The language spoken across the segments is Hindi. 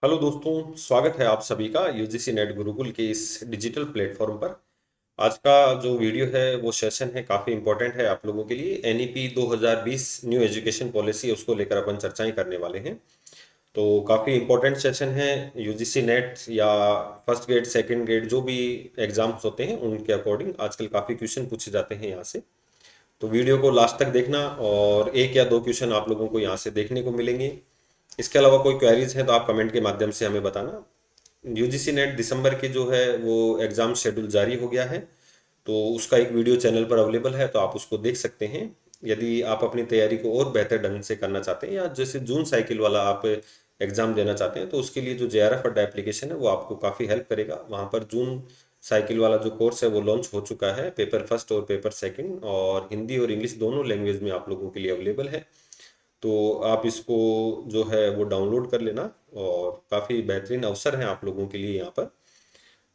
हेलो दोस्तों, स्वागत है आप सभी का यूजीसी नेट गुरुकुल के इस डिजिटल प्लेटफॉर्म पर। आज का जो वीडियो है वो सेशन है, काफ़ी इंपॉर्टेंट है आप लोगों के लिए। एनईपी 2020 न्यू एजुकेशन पॉलिसी, उसको लेकर अपन चर्चाएं करने वाले हैं। तो काफ़ी इंपॉर्टेंट सेशन है। यूजीसी नेट या फर्स्ट ग्रेड सेकंड ग्रेड जो भी एग्जाम्स होते हैं उनके अकॉर्डिंग आजकल काफ़ी क्वेश्चन पूछे जाते हैं यहाँ से। तो वीडियो को लास्ट तक देखना, और एक या दो क्वेश्चन आप लोगों को यहाँ से देखने को मिलेंगे। इसके अलावा कोई क्वेरीज हैं तो आप कमेंट के माध्यम से हमें बताना। यूजीसी नेट दिसंबर के जो है वो एग्ज़ाम शेड्यूल जारी हो गया है, तो उसका एक वीडियो चैनल पर अवेलेबल है, तो आप उसको देख सकते हैं। यदि आप अपनी तैयारी को और बेहतर ढंग से करना चाहते हैं, या जैसे जून साइकिल वाला आप एग्ज़ाम देना चाहते हैं, तो उसके लिए जो जेआरएफ अड्डा एप्लीकेशन है वो आपको काफ़ी हेल्प करेगा। वहाँ पर जून साइकिल वाला जो कोर्स है वो लॉन्च हो चुका है। पेपर फर्स्ट और पेपर सेकंड, और हिंदी और इंग्लिश दोनों लैंग्वेज में आप लोगों के लिए अवेलेबल है। तो आप इसको जो है वो डाउनलोड कर लेना, और काफ़ी बेहतरीन अवसर है आप लोगों के लिए यहाँ पर।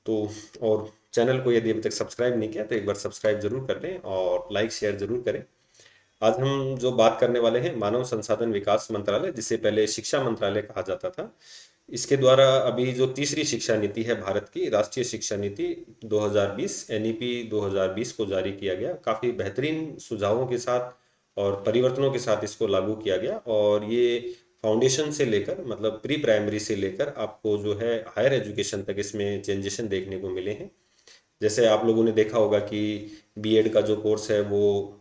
तो और चैनल को यदि अभी तक सब्सक्राइब नहीं किया तो एक बार सब्सक्राइब जरूर कर लें, और लाइक शेयर जरूर करें। आज हम जो बात करने वाले हैं, मानव संसाधन विकास मंत्रालय, जिसे पहले शिक्षा मंत्रालय कहा जाता था, इसके द्वारा अभी जो तीसरी शिक्षा नीति है भारत की, राष्ट्रीय शिक्षा नीति 2020 एनईपी 2020 को जारी किया गया। काफ़ी बेहतरीन सुझावों के साथ और परिवर्तनों के साथ इसको लागू किया गया, और ये फाउंडेशन से लेकर, मतलब प्री प्राइमरी से लेकर आपको जो है हायर एजुकेशन तक इसमें चेंजेशन देखने को मिले हैं। जैसे आप लोगों ने देखा होगा कि बीएड का जो कोर्स है वो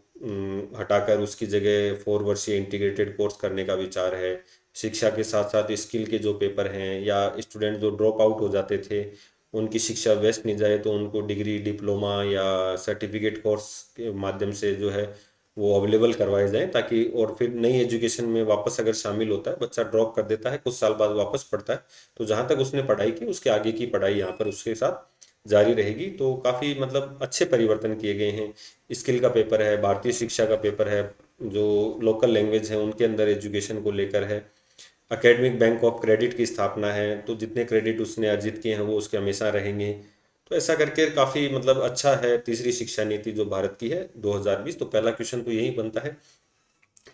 हटाकर उसकी जगह 4 वर्षीय इंटीग्रेटेड कोर्स करने का विचार है। शिक्षा के साथ साथ स्किल के जो पेपर हैं, या स्टूडेंट जो ड्रॉप आउट हो जाते थे, उनकी शिक्षा वेस्ट नहीं जाए, तो उनको डिग्री, डिप्लोमा या सर्टिफिकेट कोर्स के माध्यम से जो है वो अवेलेबल करवाए जाएं, ताकि और फिर नई एजुकेशन में वापस अगर शामिल होता है, बच्चा ड्रॉप कर देता है, कुछ साल बाद वापस पढ़ता है, तो जहाँ तक उसने पढ़ाई की उसके आगे की पढ़ाई यहाँ पर उसके साथ जारी रहेगी। तो काफ़ी मतलब अच्छे परिवर्तन किए गए हैं। स्किल का पेपर है, भारतीय शिक्षा का पेपर है, जो लोकल लैंग्वेज है उनके अंदर एजुकेशन को लेकर है। एकेडमिक बैंक ऑफ क्रेडिट की स्थापना है, तो जितने क्रेडिट उसने अर्जित किए हैं वो उसके हमेशा रहेंगे। तो ऐसा करके काफ़ी मतलब अच्छा है तीसरी शिक्षा नीति जो भारत की है 2020। तो पहला क्वेश्चन तो यही बनता है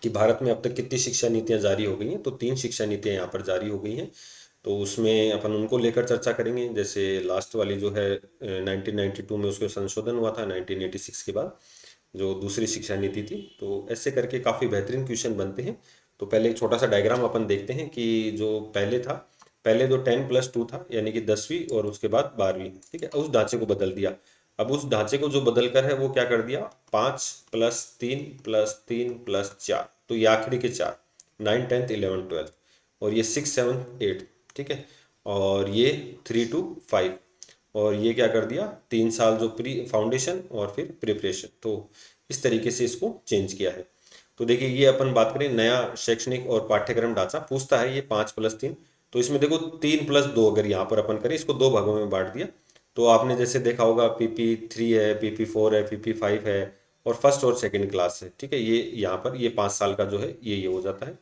कि भारत में अब तक कितनी शिक्षा नीतियां जारी हो गई हैं। तो 3 शिक्षा नीतियां यहाँ पर जारी हो गई हैं, तो उसमें अपन उनको लेकर चर्चा करेंगे। जैसे लास्ट वाली जो है 1992 में उसको संशोधन हुआ था, 1986 के बाद जो दूसरी शिक्षा नीति थी। तो ऐसे करके काफ़ी बेहतरीन क्वेश्चन बनते हैं। तो पहले एक छोटा सा डायग्राम अपन देखते हैं कि जो पहले था, पहले जो 10+2 था, यानी कि 10वीं और उसके बाद 12वीं, ठीक है, उस ढांचे को बदल दिया। अब उस ढांचे को जो बदल कर है वो क्या कर दिया, 5+3+3+4, तो ये आखिरी के चार, 9, 10, 11, 12, और ये 6, 7, 8, ठीक है, और ये 3 to 5, और ये क्या कर दिया, 3 साल जो प्री फाउंडेशन और फिर प्रिपरेशन। तो इस तरीके से इसको चेंज किया है। तो देखिए, ये अपन बात करें नया शैक्षणिक और पाठ्यक्रम ढांचा पूछता है, ये 5+3। तो इसमें देखो 3+2, अगर यहाँ पर अपन करें, इसको दो भागों में बांट दिया। तो आपने जैसे देखा होगा PP3 है, PP4 है, PP5 है, और फर्स्ट और सेकंड क्लास है, ठीक है। ये यहाँ पर ये 5 साल का जो है ये हो जाता है।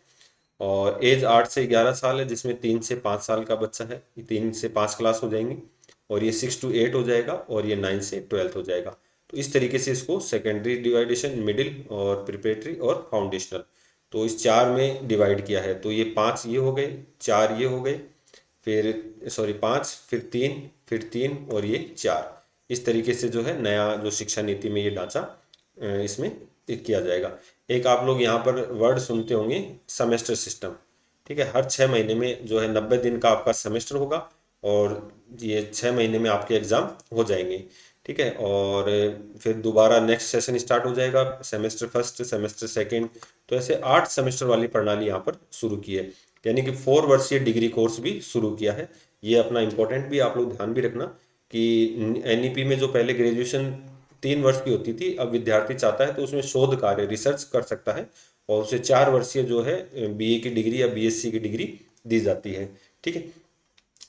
और एज 8 से 11 साल है, जिसमें 3 से 5 साल का बच्चा है, ये 3 से 5 क्लास हो जाएंगी। और ये 6 to 8 हो जाएगा, और ये 9 से 12 हो जाएगा। तो इस तरीके से इसको सेकेंडरी डिवाइडेशन, मिडिल और प्रिपरेटरी और फाउंडेशनल, तो इस चार में डिवाइड किया है। तो ये 5 ये हो गए, 4 ये हो गए, फिर सॉरी 5, फिर 3, फिर 3, और ये 4। इस तरीके से जो है नया जो शिक्षा नीति में ये ढांचा इसमें एक किया जाएगा। एक आप लोग यहाँ पर वर्ड सुनते होंगे, सेमेस्टर सिस्टम, ठीक है। हर 6 महीने में जो है 90 दिन का आपका सेमेस्टर होगा, और ये 6 महीने में आपके एग्ज़ाम हो जाएंगे, ठीक है। और फिर दोबारा नेक्स्ट सेशन स्टार्ट हो जाएगा, सेमेस्टर फर्स्ट, सेमेस्टर सेकंड। तो ऐसे 8 सेमेस्टर वाली प्रणाली यहाँ पर शुरू की है, यानी कि 4 वर्षीय डिग्री कोर्स भी शुरू किया है। ये अपना इम्पोर्टेंट भी आप लोग ध्यान भी रखना कि एनईपी में जो पहले ग्रेजुएशन 3 वर्ष की होती थी, अब विद्यार्थी चाहता है तो उसमें शोध कार्य, रिसर्च कर सकता है, और उसे 4 वर्षीय जो है बीए की डिग्री या बीएससी की डिग्री दी जाती है, ठीक है।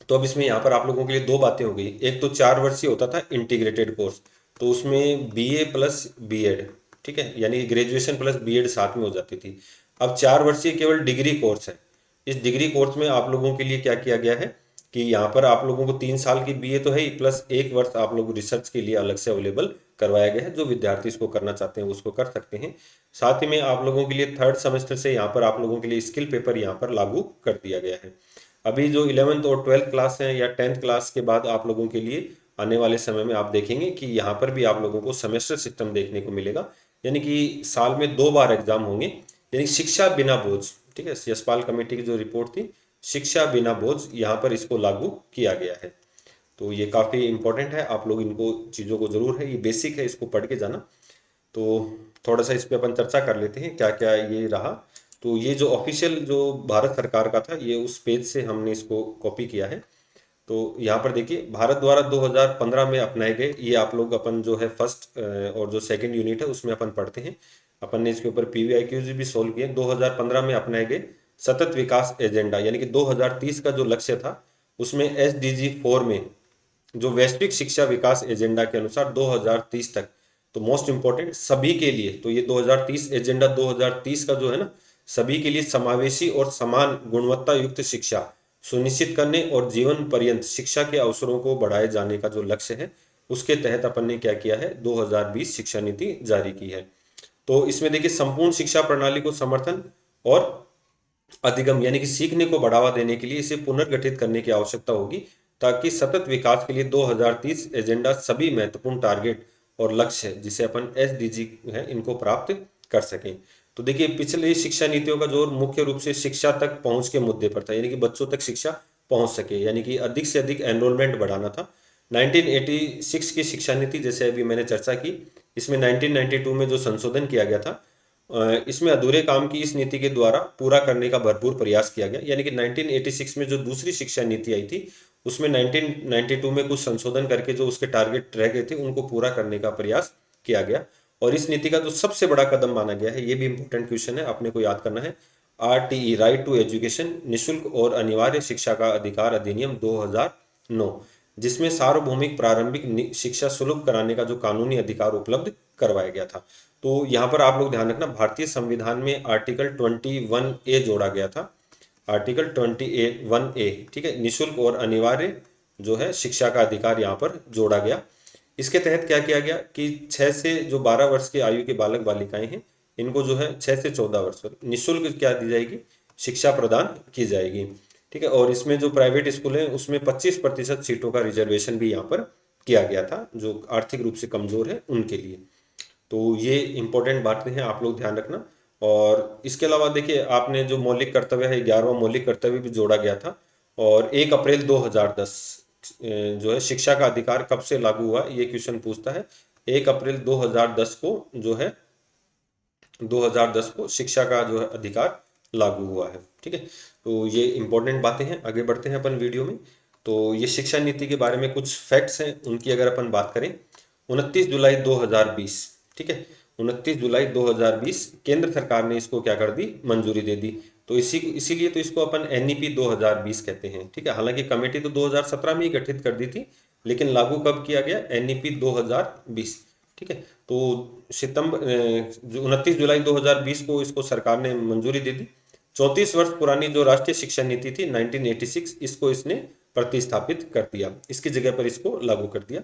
तो अब इसमें यहाँ पर आप लोगों के लिए दो बातें हो गई। एक तो 4 वर्षीय होता था इंटीग्रेटेड कोर्स, तो उसमें बीए प्लस बीएड, ठीक है, यानी ग्रेजुएशन प्लस बीएड साथ में हो जाती थी। अब 4 वर्षीय केवल डिग्री कोर्स है। इस डिग्री कोर्स में आप लोगों के लिए क्या किया गया है कि यहाँ पर आप लोगों को 3 साल की बीए तो है ही, प्लस 1 वर्ष आप लोग रिसर्च के लिए अलग से अवेलेबल करवाया गया है। जो विद्यार्थी इसको करना चाहते हैं उसको कर सकते हैं। साथ ही में आप लोगों के लिए थर्ड सेमेस्टर से यहाँ पर आप लोगों के लिए स्किल पेपर यहाँ पर लागू कर दिया गया है। अभी जो 11th और 12th क्लास हैं या 10th क्लास के बाद आप लोगों के लिए आने वाले समय में आप देखेंगे कि यहाँ पर भी आप लोगों को सेमेस्टर सिस्टम देखने को मिलेगा, यानी कि साल में 2 बार एग्जाम होंगे, यानी शिक्षा बिना बोझ। ठीक है, यशपाल कमेटी की जो रिपोर्ट थी, शिक्षा बिना बोझ, यहाँ पर इसको लागू किया गया है। तो ये काफ़ी इंपॉर्टेंट है, आप लोग इनको चीज़ों को ज़रूर है, ये बेसिक है, इसको पढ़ के जाना। तो थोड़ा सा इस पे अपन चर्चा कर लेते हैं क्या क्या ये रहा। तो ये जो ऑफिशियल जो भारत सरकार का था, ये उस पेज से हमने इसको कॉपी किया है। तो यहाँ पर देखिए, भारत द्वारा 2015 में अपनाए गए, ये आप लोग अपन जो है फर्स्ट और जो सेकंड यूनिट है उसमें अपन पढ़ते हैं। अपन ने इसके ऊपर पीवीआईक्यूज भी सोल्व किए। 2015 में अपनाए गए सतत विकास एजेंडा, यानी कि 2030 का जो लक्ष्य था, उसमें एसडीजी 4 में जो वैश्विक शिक्षा विकास एजेंडा के अनुसार 2030 तक, तो मोस्ट इंपॉर्टेंट सभी के लिए, तो ये 2030 एजेंडा 2030 का जो है ना, सभी के लिए समावेशी और समान गुणवत्ता युक्त शिक्षा सुनिश्चित करने और जीवन पर्यंत शिक्षा के अवसरों को बढ़ाए जाने का जो लक्ष्य है, उसके तहत अपन ने क्या किया है, 2020 शिक्षा नीति जारी की है। तो इसमें देखिए, संपूर्ण शिक्षा प्रणाली को समर्थन और अधिगम, यानी कि सीखने को बढ़ावा देने के लिए इसे पुनर्गठित करने की आवश्यकता होगी, ताकि सतत विकास के लिए 2030 एजेंडा सभी महत्वपूर्ण टारगेट और लक्ष्य जिसे अपन एसडीजी है इनको प्राप्त कर सकें। तो देखिए, पिछले शिक्षा नीतियों का जोर मुख्य रूप से शिक्षा तक पहुंच के मुद्दे पर था, यानी कि बच्चों तक शिक्षा पहुंच सके, यानी कि अधिक से अधिक एनरोलमेंट बढ़ाना था। 1986 की शिक्षा नीति, जैसे अभी मैंने चर्चा की, इसमें 1992 में जो संशोधन किया गया था, इसमें अधूरे काम की इस नीति के द्वारा पूरा करने का भरपूर प्रयास किया गया, यानी कि 1986 में जो दूसरी शिक्षा नीति आई थी, उसमें 1992 में कुछ संशोधन करके जो उसके टारगेट रह गए थे उनको पूरा करने का प्रयास किया गया। और इस नीति का जो सबसे बड़ा कदम माना गया है, ये भी इंपॉर्टेंट क्वेश्चन है, अपने को याद करना है, आरटीई, राइट टू एजुकेशन, निःशुल्क और अनिवार्य शिक्षा का अधिकार अधिनियम 2009, जिसमें सार्वभौमिक प्रारंभिक शिक्षा सुलभ कराने का जो कानूनी अधिकार उपलब्ध करवाया गया था। तो यहाँ पर आप लोग ध्यान रखना, भारतीय संविधान में आर्टिकल 21A जोड़ा गया था, आर्टिकल 21A, ठीक है, निःशुल्क और अनिवार्य जो है शिक्षा का अधिकार यहाँ पर जोड़ा गया। इसके तहत क्या किया गया कि 6 से जो 12 वर्ष की आयु के बालक बालिकाएं हैं, इनको जो है 6 से 14 वर्ष तक निःशुल्क क्या दी जाएगी, शिक्षा प्रदान की जाएगी। ठीक है, और इसमें जो प्राइवेट स्कूल हैं उसमें 25% सीटों का रिजर्वेशन भी यहाँ पर किया गया था, जो आर्थिक रूप से कमजोर है उनके लिए। तो ये इंपॉर्टेंट बातें हैं, आप लोग ध्यान रखना। और इसके अलावा देखिए, आपने जो मौलिक कर्तव्य है, 11वां मौलिक कर्तव्य भी जोड़ा गया था। और 1 अप्रैल 2010 जो है शिक्षा का अधिकार कब से लागू हुआ, ये क्वेश्चन पूछता है। 1 अप्रैल 2010 को जो है 2010 को शिक्षा का जो है अधिकार लागू हुआ है। ठीक है, तो ये इंपॉर्टेंट बातें हैं। आगे बढ़ते हैं अपन वीडियो में। तो ये शिक्षा नीति के बारे में कुछ फैक्ट्स हैं, उनकी अगर अपन बात करें, 29 जुलाई 2020, ठीक है, 29 जुलाई 2020 केंद्र सरकार ने इसको क्या कर दी, मंजूरी दे दी। तो इसीलिए तो इसको अपन एनईपी 2020 कहते हैं। ठीक है, हालांकि कमेटी तो 2017 में ही गठित कर दी थी, लेकिन लागू कब किया गया, एनईपी 2020। ठीक है, तो सितंबर जो 29 जुलाई 2020 को इसको सरकार ने मंजूरी दे दी। 34 वर्ष पुरानी जो राष्ट्रीय शिक्षा नीति थी 1986, इसको इसने प्रतिस्थापित कर दिया, इसकी जगह पर इसको लागू कर दिया।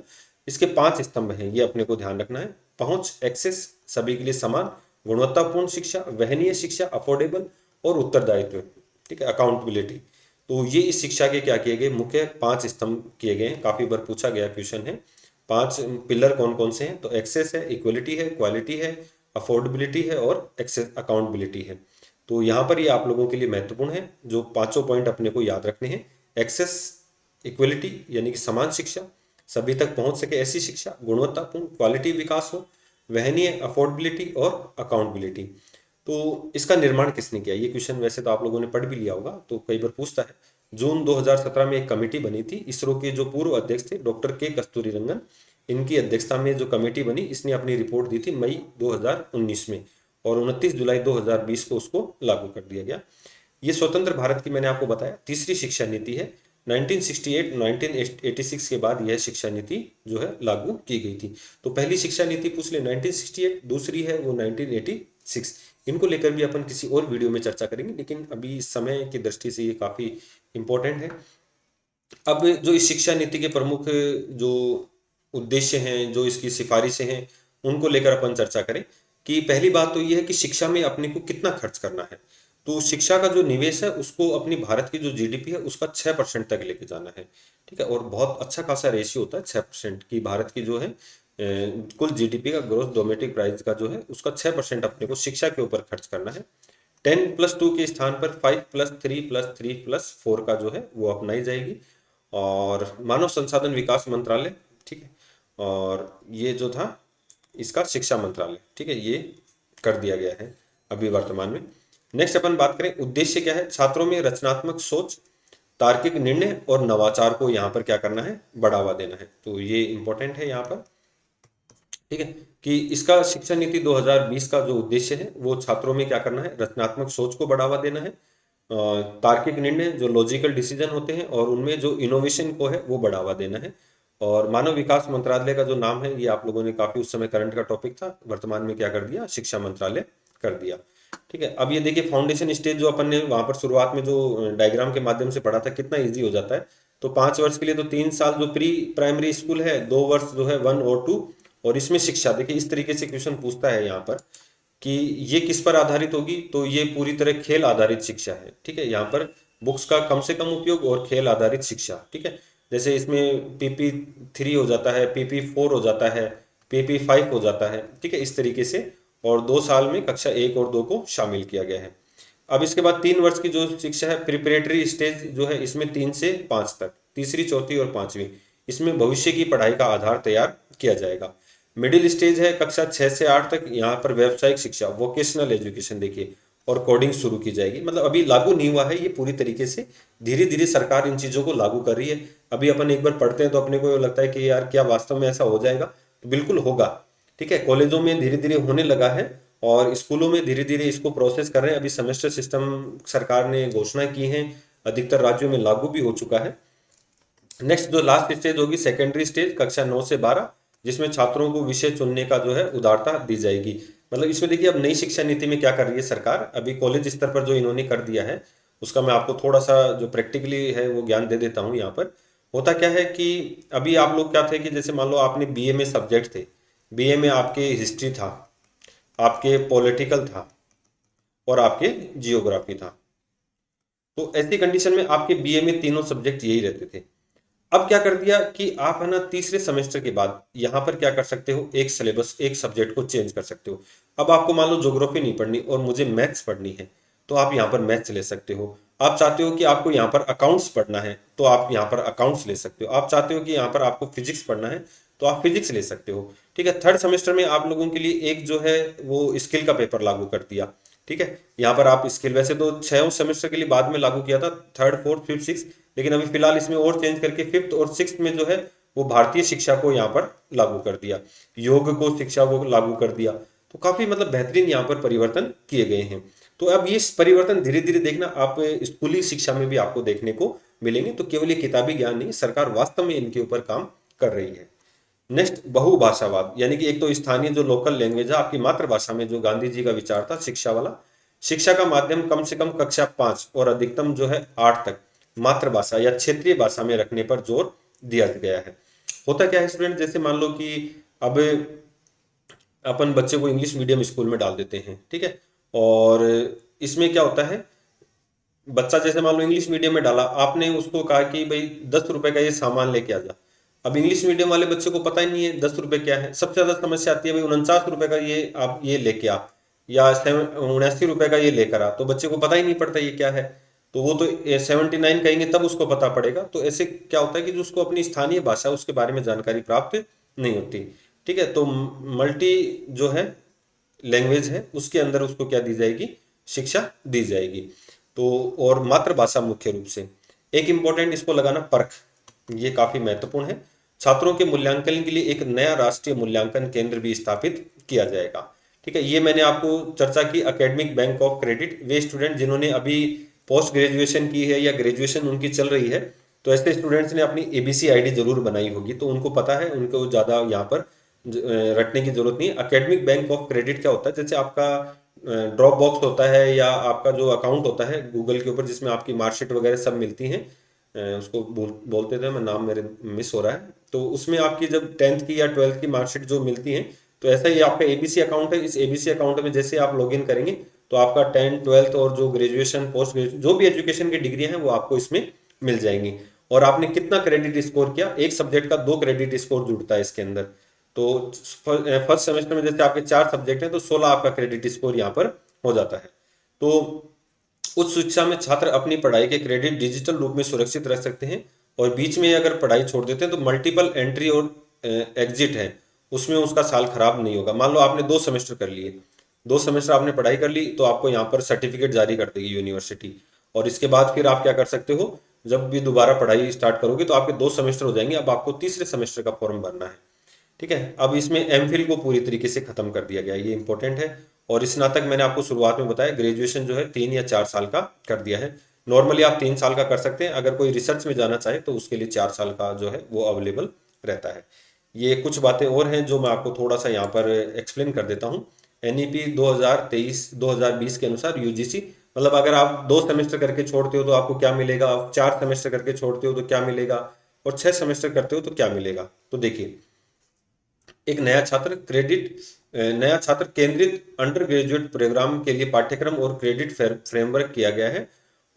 इसके 5 स्तंभ हैं, ये अपने को ध्यान रखना है। पहुंच, एक्सेस, सभी के लिए समान, गुणवत्तापूर्ण शिक्षा, वहनीय शिक्षा, अफोर्डेबल, और उत्तरदायित्व, ठीक है, अकाउंटेबिलिटी। तो ये इस शिक्षा के क्या किए गए, मुख्य 5 स्तंभ किए गए हैं। काफी बार पूछा गया क्वेश्चन है। 5 पिलर कौन कौन से हैं, तो एक्सेस है, इक्वलिटी है, क्वालिटी है, अफोर्डेबिलिटी है और एक्सेस अकाउंटेबिलिटी है। तो यहाँ पर ये आप लोगों के लिए महत्वपूर्ण है, जो पांचों पॉइंट अपने को याद रखने हैं। एक्सेस, इक्वलिटी यानी कि समान शिक्षा, सभी तक पहुंच सके ऐसी शिक्षा, गुणवत्तापूर्ण, क्वालिटी विकास हो, वहनीय, अफोर्डेबिलिटी और अकाउंटेबिलिटी। तो इसका निर्माण किसने किया, ये क्वेश्चन वैसे तो आप लोगों ने पढ़ भी लिया होगा, तो कई बार पूछता है। जून 2017 में एक कमेटी बनी थी, इसरो के जो पूर्व अध्यक्ष थे डॉक्टर के कस्तूरीरंगन, इनकी अध्यक्षता में जो कमेटी बनी, इसने अपनी रिपोर्ट दी थी मई 2019 में, और 29 जुलाई 2020 को उसको लागू कर दिया गया। ये स्वतंत्र भारत की, मैंने आपको बताया, तीसरी शिक्षा नीति है। 1968 के बाद यह शिक्षा नीति जो है लागू की गई थी। तो पहली शिक्षा नीति पूछ ले 1968, दूसरी है वो 1986। इनको लेकर भी अपन किसी और वीडियो में चर्चा करेंगे, लेकिन अभी समय की दृष्टि से ये काफी इंपॉर्टेंट है। अब जो इस शिक्षा नीति के प्रमुख जो उद्देश्य हैं, जो इसकी सिफारिशें हैं, उनको लेकर अपन चर्चा करें। कि पहली बात तो ये है कि शिक्षा में अपने को कितना खर्च करना है। तो शिक्षा का जो निवेश है उसको अपनी भारत की जो जीडीपी है उसका 6% तक लेके जाना है। ठीक है, और बहुत अच्छा खासा रेशियो होता है 6% की, भारत की जो है कुल जीडीपी का, ग्रोथ डोमेस्टिक प्राइस का जो है उसका 6% अपने को शिक्षा के ऊपर खर्च करना है। 10+2 के स्थान पर 5+3+3+4 का जो है वो अपनाई जाएगी। और मानव संसाधन विकास मंत्रालय, ठीक है, और ये जो था इसका शिक्षा मंत्रालय, ठीक है, ये कर दिया गया है अभी वर्तमान में। नेक्स्ट अपन बात करें, उद्देश्य क्या है, छात्रों में रचनात्मक सोच, तार्किक निर्णय और नवाचार को यहाँ पर क्या करना है, बढ़ावा देना है। तो ये इंपॉर्टेंट है यहाँ पर, ठीक है, कि इसका शिक्षा नीति 2020 का जो उद्देश्य है वो छात्रों में क्या करना है, रचनात्मक सोच को बढ़ावा देना है, तार्किक निर्णय जो लॉजिकल डिसीजन होते हैं और उनमें जो इनोवेशन को है वो बढ़ावा देना है। और मानव विकास मंत्रालय का जो नाम है ये आप लोगों ने काफी उस समय करंट का टॉपिक था, वर्तमान में क्या कर दिया, शिक्षा मंत्रालय कर दिया। ठीक है, अब ये देखिए फाउंडेशन स्टेज जो अपन ने वहां पर शुरुआत में जो डायग्राम के माध्यम से पढ़ा था कितना इजी हो जाता है। तो 5 वर्ष के लिए तो 3 साल जो प्री प्राइमरी स्कूल है, 2 वर्ष जो है 1 और 2, और इसमें शिक्षा, देखिए इस तरीके से क्वेश्चन पूछता है यहाँ पर कि ये किस पर आधारित होगी, तो ये पूरी तरह खेल आधारित शिक्षा है। ठीक है, यहाँ पर बुक्स का कम से कम उपयोग और खेल आधारित शिक्षा। ठीक है, जैसे इसमें PP3 हो जाता है, PP4 हो जाता है, PP5 हो जाता है। ठीक है, इस तरीके से, और 2 साल में कक्षा 1 और 2 को शामिल किया गया है। अब इसके बाद 3 वर्ष की जो शिक्षा है, प्रिपरेटरी स्टेज जो है, इसमें 3 से 5 तक, तीसरी चौथी और पांचवी, इसमें भविष्य की पढ़ाई का आधार तैयार किया जाएगा। मिडिल स्टेज है कक्षा 6 से 8 तक, यहाँ पर व्यावसायिक शिक्षा, वोकेशनल एजुकेशन देखिए, और कोडिंग शुरू की जाएगी। मतलब अभी लागू नहीं हुआ है ये पूरी तरीके से, धीरे धीरे सरकार इन चीज़ों को लागू कर रही है। अभी अपन एक बार पढ़ते हैं तो अपने को लगता है कि यार क्या वास्तव में ऐसा हो जाएगा, तो बिल्कुल होगा। ठीक है, कॉलेजों में धीरे धीरे होने लगा है और स्कूलों में धीरे धीरे इसको प्रोसेस कर रहे हैं। अभी सेमेस्टर सिस्टम सरकार ने घोषणा की है, अधिकतर राज्यों में लागू भी हो चुका है। नेक्स्ट जो लास्ट स्टेज होगी, सेकेंडरी स्टेज, कक्षा 9 से 12, जिसमें छात्रों को विषय चुनने का जो है उदारता दी जाएगी। मतलब इसमें देखिए अब नई शिक्षा नीति में क्या कर रही है सरकार, अभी कॉलेज स्तर पर जो इन्होंने कर दिया है उसका मैं आपको थोड़ा सा जो प्रैक्टिकली है वो ज्ञान दे देता हूँ। यहाँ पर होता क्या है कि अभी आप लोग क्या थे कि जैसे मान लो आपने बीए में सब्जेक्ट थे, बीए में आपके हिस्ट्री था, आपके पॉलिटिकल था और आपके जियोग्राफी था। तो ऐसी कंडीशन में आपके बीए में तीनों सब्जेक्ट यही रहते थे। अब क्या कर दिया कि आप है ना तीसरे सेमेस्टर के बाद यहाँ पर क्या कर सकते हो, एक सिलेबस, एक सब्जेक्ट को चेंज कर सकते हो। अब आपको मान लो ज्योग्राफी नहीं पढ़नी और मुझे मैथ्स पढ़नी है, तो आप यहाँ पर मैथ्स ले सकते हो। आप चाहते हो कि आपको यहाँ पर अकाउंट्स पढ़ना है, तो आप यहाँ पर अकाउंट्स ले सकते हो। आप चाहते हो कि यहाँ पर आपको फिजिक्स पढ़ना है, तो आप फिजिक्स ले सकते हो। ठीक है, थर्ड सेमेस्टर में आप लोगों के लिए एक जो है वो स्किल का पेपर लागू कर दिया। ठीक है, यहाँ पर आप स्किल, वैसे तो 6 सेमेस्टर के लिए बाद में लागू किया था, थर्ड फोर्थ फिफ्थ सिक्स, लेकिन अभी फिलहाल इसमें और चेंज करके फिफ्थ और सिक्स्थ में जो है वो भारतीय शिक्षा को यहाँ पर लागू कर दिया, योग को, शिक्षा को लागू कर दिया। तो काफी मतलब बेहतरीन यहाँ पर परिवर्तन किए गए हैं। तो अब ये परिवर्तन धीरे धीरे देखना आप स्कूली शिक्षा में भी आपको देखने को मिलेंगे। तो केवल ये किताबी ज्ञान नहीं, सरकार वास्तव में इनके ऊपर काम कर रही है। नेक्स्ट, बहुभाषावाद, यानी कि एक तो स्थानीय जो लोकल लैंग्वेज है आपकी मातृभाषा में, जो गांधी जी का विचार था शिक्षा वाला, शिक्षा का माध्यम कम से कम कक्षा 5 और अधिकतम जो है 8 तक मातृभाषा या क्षेत्रीय भाषा में रखने पर जोर दिया गया है। होता क्या है स्टूडेंट, जैसे मान लो कि अब अपन बच्चे को इंग्लिश मीडियम स्कूल में डाल देते हैं, ठीक है, और इसमें क्या होता है, बच्चा जैसे मान लो इंग्लिश मीडियम में डाला, आपने उसको कहा कि भाई 10 रुपए का ये सामान लेके आ जा। अब इंग्लिश मीडियम वाले बच्चे को पता ही नहीं है 10 रुपए क्या है। सबसे ज्यादा समस्या आती है भाई 49 रुपए का ये आप ये लेके आ, या 79 रुपए का ये लेकर आ, तो बच्चे को पता ही नहीं पड़ता ये क्या है। तो वो तो 79 कहेंगे तब उसको पता पड़ेगा। तो ऐसे क्या होता है कि जो उसको अपनी स्थानीय भाषा उसके बारे में जानकारी प्राप्त नहीं होती। ठीक है, तो मल्टी जो है लैंग्वेज है उसके अंदर उसको क्या दी जाएगी, शिक्षा दी जाएगी। तो और मातृभाषा मुख्य रूप से, एक इंपॉर्टेंट इसको लगाना परख, ये काफी महत्वपूर्ण है। छात्रों के मूल्यांकन के लिए एक नया राष्ट्रीय मूल्यांकन केंद्र भी स्थापित किया जाएगा। ठीक है, ये मैंने आपको चर्चा की, academic bank of credit, way student जिन्होंने अभी पोस्ट ग्रेजुएशन की है या ग्रेजुएशन उनकी चल रही है, तो ऐसे स्टूडेंट्स ने अपनी एबीसी आईडी जरूर बनाई होगी, तो उनको पता है, उनको ज़्यादा यहाँ पर रटने की जरूरत नहीं है। एकेडमिक बैंक ऑफ क्रेडिट क्या होता है, जैसे आपका ड्रॉप बॉक्स होता है या आपका जो अकाउंट होता है गूगल के ऊपर जिसमें आपकी मार्कशीट वगैरह सब मिलती हैं, उसको बोलते थे, मैं नाम मेरे मिस हो रहा है, तो उसमें आपकी जब 10th की या 12th की मार्कशीट जो मिलती है, तो ऐसा ही आपका एबीसी अकाउंट है। इस एबीसी अकाउंट में जैसे आप लॉगिन करेंगे तो आपका 10th 12th और जो ग्रेजुएशन पोस्ट ग्रेजुएशन जो भी एजुकेशन की डिग्री हैं वो आपको इसमें मिल जाएंगी। और आपने कितना क्रेडिट स्कोर किया, एक सब्जेक्ट का 2 क्रेडिट स्कोर जुड़ता है इसके अंदर। तो फर्स्ट सेमेस्टर में जैसे आपके 4 सब्जेक्ट हैं तो 16 आपका क्रेडिट स्कोर यहाँ पर हो जाता है। तो उच्च शिक्षा में छात्र अपनी पढ़ाई के क्रेडिट डिजिटल रूप में सुरक्षित रख सकते हैं। और बीच में अगर पढ़ाई छोड़ देते हैं तो मल्टीपल एंट्री और एग्जिट है, उसमें उसका साल खराब नहीं होगा। मान लो आपने 2 सेमेस्टर कर लिए, 2 सेमेस्टर आपने पढ़ाई कर ली, तो आपको यहाँ पर सर्टिफिकेट जारी कर देगी यूनिवर्सिटी। और इसके बाद फिर आप क्या कर सकते हो, जब भी दोबारा पढ़ाई स्टार्ट करोगे तो आपके 2 सेमेस्टर हो जाएंगे, अब आपको तीसरे सेमेस्टर का फॉर्म भरना है। ठीक है, अब इसमें एमफिल को पूरी तरीके से खत्म कर दिया गया, ये इंपॉर्टेंट है। और स्नातक मैंने आपको शुरुआत में बताया, ग्रेजुएशन जो है 3 या 4 साल का कर दिया है। नॉर्मली आप 3 साल का कर सकते हैं, अगर कोई रिसर्च में जाना चाहे तो उसके लिए 4 साल का जो है वो अवेलेबल रहता है। ये कुछ बातें और हैं जो मैं आपको थोड़ा सा यहाँ पर एक्सप्लेन कर देता हूँ। एनईपी 2023-2020 के अनुसार यूजीसी, मतलब अगर आप 2 सेमेस्टर करके छोड़ते हो तो आपको क्या मिलेगा, आप 4 सेमेस्टर करके छोड़ते हो तो क्या मिलेगा, और 6 सेमेस्टर करते हो तो क्या मिलेगा। तो देखिए, एक नया छात्र केंद्रित अंडर ग्रेजुएट प्रोग्राम के लिए पाठ्यक्रम और क्रेडिट फ्रेमवर्क किया गया है।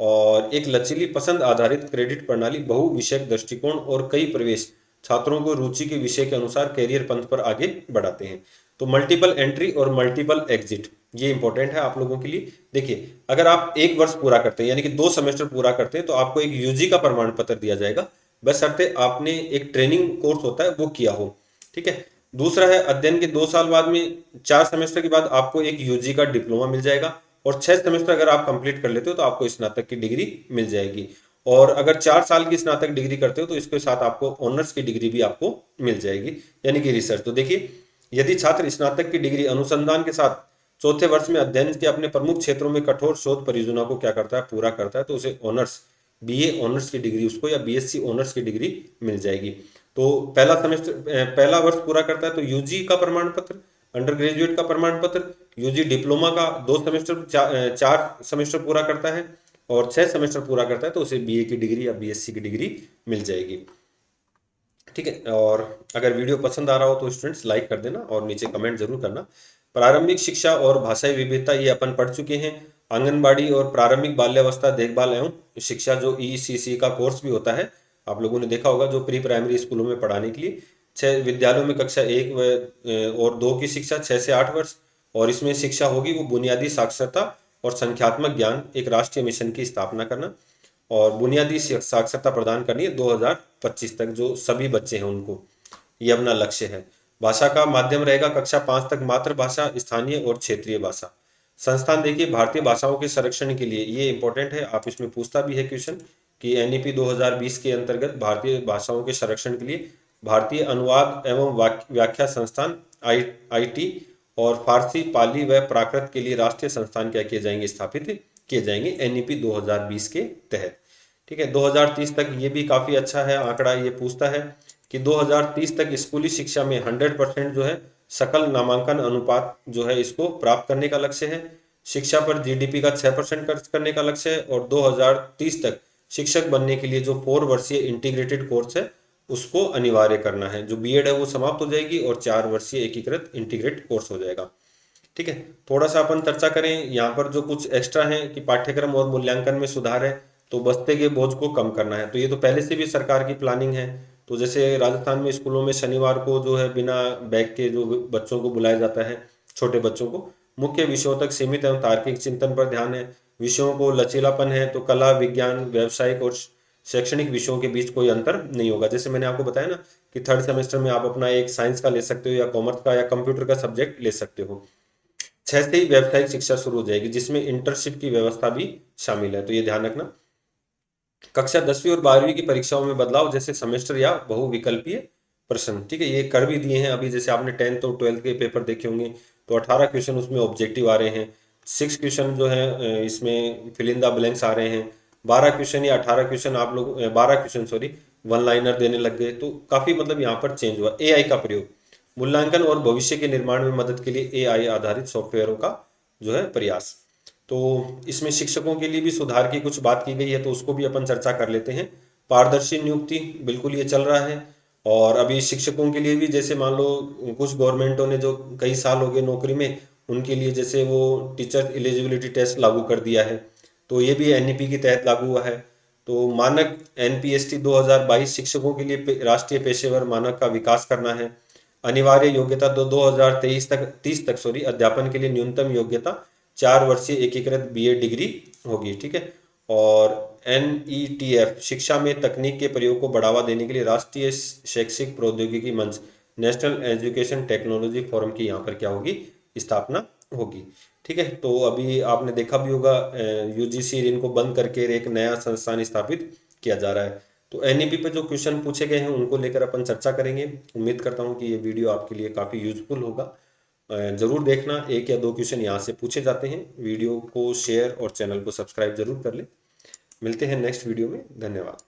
और एक लचीली पसंद आधारित क्रेडिट प्रणाली बहु विषयक दृष्टिकोण और कई प्रवेश छात्रों को रुचि के विषय के अनुसार कैरियर पंथ पर आगे बढ़ाते हैं। तो मल्टीपल एंट्री और मल्टीपल एग्जिट ये इंपॉर्टेंट है आप लोगों के लिए। देखिए, अगर आप 1 वर्ष पूरा करते हैं यानी कि 2 सेमेस्टर पूरा करते हैं तो आपको एक यूजी का प्रमाण पत्र दिया जाएगा, बशर्ते आपने एक ट्रेनिंग कोर्स होता है वो किया हो। ठीक है, दूसरा है अध्ययन के 2 साल बाद में 4 सेमेस्टर के बाद आपको एक यूजी का डिप्लोमा मिल जाएगा। और 6 सेमेस्टर अगर आप कंप्लीट कर लेते हो तो आपको स्नातक की डिग्री मिल जाएगी। और अगर 4 साल की स्नातक डिग्री करते हो तो इसके साथ आपको ऑनर्स की डिग्री भी आपको मिल जाएगी, यानी कि रिसर्च। तो देखिए, यदि छात्र स्नातक की डिग्री अनुसंधान के साथ चौथे वर्ष में अध्ययन के अपने प्रमुख क्षेत्रों में कठोर शोध परियोजना को क्या करता है, पूरा करता है, तो उसे ऑनर्स बीए ऑनर्स की डिग्री उसको या बीएससी ऑनर्स की डिग्री मिल जाएगी। तो पहला वर्ष पूरा करता है तो यूजी का प्रमाण पत्र, अंडर ग्रेजुएट का प्रमाण पत्र, यूजी डिप्लोमा का 4 सेमेस्टर पूरा करता है और 6 सेमेस्टर पूरा करता है तो उसे बीए की डिग्री या बीएससी की डिग्री मिल जाएगी। ठीक है, और अगर वीडियो पसंद आ रहा हो तो स्टूडेंट्स लाइक कर देना और नीचे कमेंट जरूर करना। प्रारंभिक शिक्षा और भाषाई विविधता ये अपन पढ़ चुके हैं। आंगनबाड़ी और प्रारंभिक बाल्यावस्था देखभाल एवं शिक्षा जो ईसीसी का कोर्स भी होता है, आप लोगों ने देखा होगा, जो प्री प्राइमरी स्कूलों में पढ़ाने के लिए 6 विद्यालयों में कक्षा 1 और 2 की शिक्षा 6 से 8 वर्ष। और इसमें शिक्षा होगी वो बुनियादी साक्षरता और संख्यात्मक ज्ञान, एक राष्ट्रीय मिशन की स्थापना करना और बुनियादी साक्षरता प्रदान करनी है 2025 तक, जो सभी बच्चे हैं उनको, ये अपना लक्ष्य है। भाषा का माध्यम रहेगा कक्षा 5 तक मातृभाषा, स्थानीय और क्षेत्रीय भाषा। संस्थान देखिए, भारतीय भाषाओं के संरक्षण के लिए, ये इंपॉर्टेंट है, आप इसमें पूछता भी है क्वेश्चन कि एनईपी 2020 के अंतर्गत भारतीय भाषाओं के संरक्षण के लिए भारतीय अनुवाद एवं व्याख्या संस्थान आईटी और फारसी, पाली व प्राकृत के लिए राष्ट्रीय संस्थान क्या किए जाएंगे, स्थापित किए जाएंगे एनईपी 2020 के तहत। ठीक है, 2030 तक ये भी काफ़ी अच्छा है आंकड़ा, ये पूछता है कि 2030 तक स्कूली शिक्षा में 100% जो है सकल नामांकन अनुपात जो है इसको प्राप्त करने का लक्ष्य है। शिक्षा पर जीडीपी का 6% खर्च करने का लक्ष्य है। और 2030 तक शिक्षक बनने के लिए जो 4 वर्षीय इंटीग्रेटेड कोर्स है उसको अनिवार्य करना है। जो बीएड है वो समाप्त हो जाएगी और 4 वर्षीय एकीकृत इंटीग्रेट कोर्स हो जाएगा। ठीक है, थोड़ा सा अपन चर्चा करें यहाँ पर जो कुछ एक्स्ट्रा है कि पाठ्यक्रम और मूल्यांकन में सुधार है, तो बस्ते के बोझ को कम करना है। तो ये तो पहले से भी सरकार की प्लानिंग है। तो जैसे राजस्थान में स्कूलों में शनिवार को जो है बिना बैग के जो बच्चों को बुलाया जाता है, छोटे बच्चों को, मुख्य विषयों तक सीमित एवं तार्किक चिंतन पर ध्यान है। विषयों को लचीलापन है, तो कला, विज्ञान, व्यावसायिक और शैक्षणिक विषयों के बीच कोई अंतर नहीं होगा। जैसे मैंने आपको बताया ना कि 3rd सेमेस्टर में आप अपना एक साइंस का ले सकते हो या कॉमर्स का या कंप्यूटर का सब्जेक्ट ले सकते हो। 6 से ही व्यावसायिक शिक्षा शुरू हो जाएगी जिसमें इंटर्नशिप की व्यवस्था भी शामिल है, तो ये ध्यान रखना। कक्षा 10वीं और 12वीं की परीक्षाओं में बदलाव, जैसे सेमेस्टर या बहुविकल्पीय प्रश्न। ठीक है, ये कर भी दिए हैं अभी। जैसे आपने 10th और 12th के पेपर देखे होंगे तो 18 क्वेश्चन उसमें ऑब्जेक्टिव आ रहे हैं, 6 क्वेश्चन जो है इसमें फिल इन द ब्लैंक्स आ रहे हैं, 12 क्वेश्चन या 18 क्वेश्चन आप लोग 12 क्वेश्चन सॉरी वन लाइनर देने लग गए। तो काफी मतलब यहाँ पर चेंज हुआ। एआई का प्रयोग, मूल्यांकन और भविष्य के निर्माण में मदद के लिए एआई आधारित सॉफ्टवेयरों का जो है प्रयास। तो इसमें शिक्षकों के लिए भी सुधार की कुछ बात की गई है, तो उसको भी अपन चर्चा कर लेते हैं। पारदर्शी नियुक्ति, बिल्कुल ये चल रहा है। और अभी शिक्षकों के लिए भी, जैसे मान लो कुछ गवर्नमेंटों ने जो कई साल हो गए नौकरी में, उनके लिए जैसे वो टीचर एलिजिबिलिटी टेस्ट लागू कर दिया है, तो ये भी एनईपी के तहत लागू हुआ है। तो मानक एनपीएसटी 2022 शिक्षकों के लिए राष्ट्रीय पेशेवर मानक का विकास करना है। अनिवार्य योग्यता 2023 तक 30 तक अध्यापन के लिए न्यूनतम योग्यता 4 वर्षीय एकीकृत बीए डिग्री होगी, ठीक है। और एनईटीएफ शिक्षा में तकनीक के प्रयोग को बढ़ावा देने के लिए राष्ट्रीय शैक्षिक प्रौद्योगिकी मंच नेशनल एजुकेशन टेक्नोलॉजी फोरम की यहाँ पर क्या होगी, स्थापना होगी, ठीक है। तो अभी आपने देखा भी होगा यूजीसी इनको बंद करके एक नया संस्थान स्थापित किया जा रहा है। तो एनईपी पे जो क्वेश्चन पूछे गए हैं उनको लेकर अपन चर्चा करेंगे। उम्मीद करता हूँ कि ये वीडियो आपके लिए काफ़ी यूजफुल होगा। जरूर देखना, एक या दो क्वेश्चन यहाँ से पूछे जाते हैं। वीडियो को शेयर और चैनल को सब्सक्राइब जरूर कर लें। मिलते हैं नेक्स्ट वीडियो में। धन्यवाद।